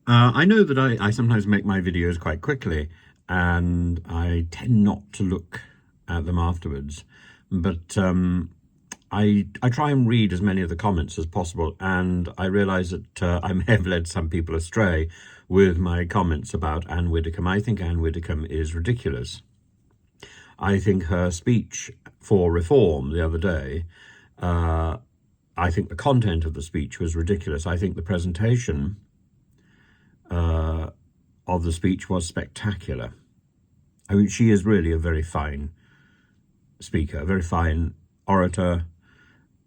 I know that I sometimes make my videos quite quickly, and I tend not to look at them afterwards. But I try and read as many of the comments as possible, and I realise that I may have led some people astray with my comments about Anne Widdicombe. I think Anne Widdicombe is ridiculous. I think her speech for reform the other day, I think the content of the speech was ridiculous. I think the presentation of the speech was spectacular. I mean, she is really a very fine speaker, a very fine orator,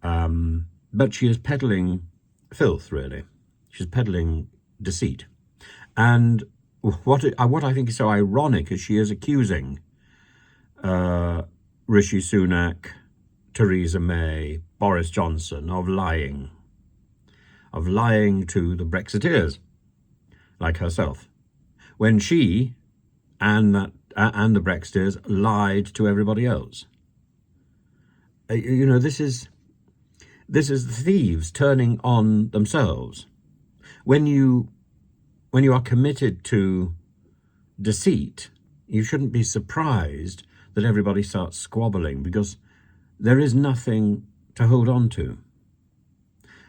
but she is peddling filth, really. She's peddling deceit. And what I think is so ironic is she is accusing Rishi Sunak, Theresa May, Boris Johnson of lying to the Brexiteers, like herself, when she and the Brexiteers lied to everybody else. You know, this is thieves turning on themselves. When you are committed to deceit, you shouldn't be surprised that everybody starts squabbling, because there is nothing to hold on to.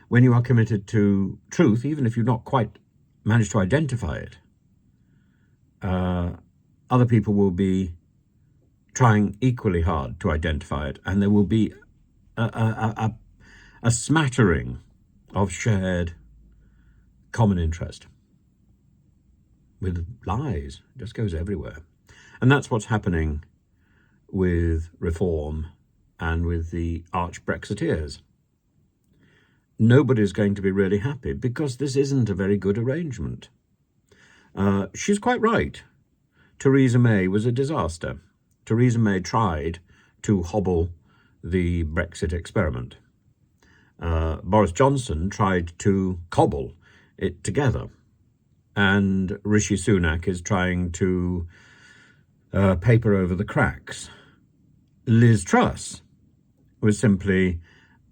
When you are committed to truth, even if you've not quite managed to identify it, other people will be trying equally hard to identify it, and there will be a smattering of shared common interest. With lies, it just goes everywhere. And that's what's happening with reform and with the arch Brexiteers. Nobody's going to be really happy, because this isn't a very good arrangement. She's quite right. Theresa May was a disaster. Theresa May tried to hobble the Brexit experiment. Boris Johnson tried to cobble it together. And Rishi Sunak is trying to paper over the cracks. Liz Truss was simply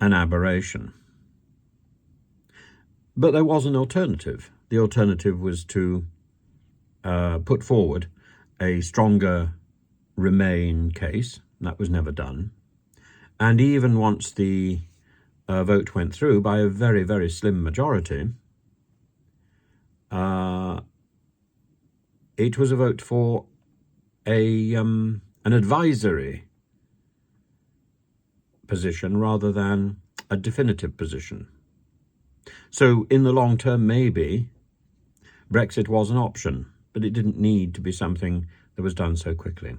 an aberration. But there was an alternative. The alternative was to put forward a stronger Remain case. That was never done. And even once the vote went through by a very, very slim majority, it was a vote for an advisory position rather than a definitive position. So in the long term, maybe Brexit was an option, but it didn't need to be something that was done so quickly.